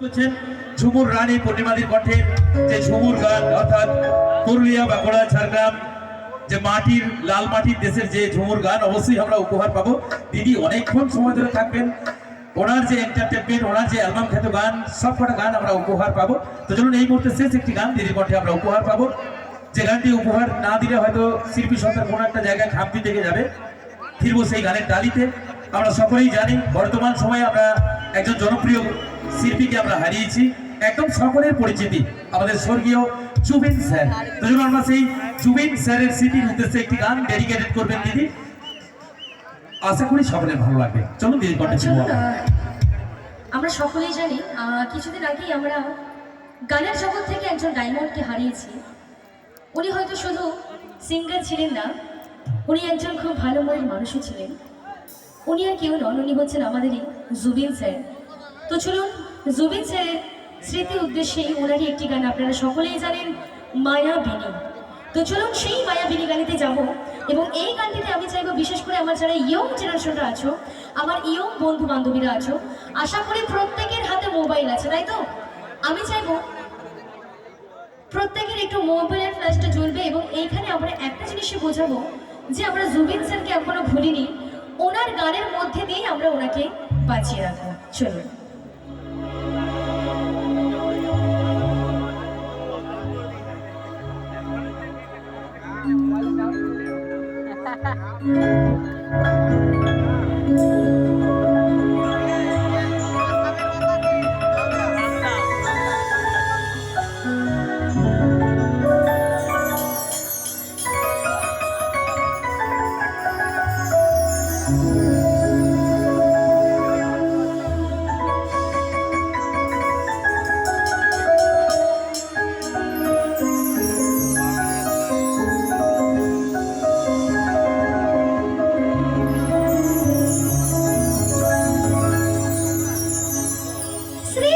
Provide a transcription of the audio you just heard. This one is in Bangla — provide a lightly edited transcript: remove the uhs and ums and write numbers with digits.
করছেন ঝুমুর রানী পূর্ণিমাদির কণ্ঠে যে ঝুমুর গান অর্থাৎ পুরুলিয়া বাঁকুড়া ঝাড়গ্রাম যে মাটির লাল মাটির দেশের যে ঝুমুর গান অবশ্যই আমরা উপহার পাবো। দিদি অনেকক্ষণ সময় ধরে থাকবেন, ওনার যে এন্টারটেনমেন্ট, ওনার যে অ্যালবাম খ্যাত গান, সবকটা গান আমরা উপহার পাবো। তো চলুন এই মুহূর্তে শেষ একটি গান দিদির কণ্ঠে আমরা উপহার পাবো, যে গানটি উপহার না দিলে হয়তো শিল্পী সন্তান কোনো একটা জায়গায় খামতি থেকে যাবে। ফিরবো সেই গানের ডালিতে। আমরা সকলেই জানি বর্তমান সময়ে আমরা একজন জনপ্রিয় শিল্পীকে আমরা হারিয়েছি, একদম সকলের পরিচিতি আমাদের স্বর্গীয় জুবিন স্যার। তো জন্য আমরা সেই জুবিন স্যারের স্মৃতির উদ্দেশ্যে একটি গান ডেডিকেটেড করবেন দিদি, আশা করি সকলের ভালো লাগবে। চলুন দিদি কণ্ঠে শুনবো। আমরা সকলেই জানি কিছুদিন আগেই আমরা গানের জগৎ থেকে একজন ডায়মন্ডকে হারিয়েছি। উনি হয়তো শুধু সিঙ্গার ছিলেন না, উনি একজন খুব ভালো মনের মানুষও ছিলেন। উনি আর কেউ নন, উনি হচ্ছেন আমাদেরই জুবিন স্যার। তো চলুন জুবিন স্যারের স্মৃতির উদ্দেশ্যেই ওনারই একটি গান আপনারা সকলেই জানেন, মায়াবিনী। তো চলুন সেই মায়াবিনী গানিতে যাব, এবং এই গানটিতে আমি চাইবো বিশেষ করে আমার যারা ইয়ং জেনারেশনরা আছো, আমার ইয়ং বন্ধু বান্ধবীরা আছো, আশা করি প্রত্যেকের হাতে মোবাইল আছে, তাই তো? আমি চাইবো প্রত্যেকের একটু মোবাইলের ফ্ল্যাশটা জ্বলবে, এবং এইখানে আমরা একটা জিনিসই বোঝাবো যে আমরা জুবিন স্যারকে এখনো ভুলিনি, ওনার গানের মধ্যে দিয়েই আমরা ওনাকে বাঁচিয়ে রাখবো। চলুন। শ্রী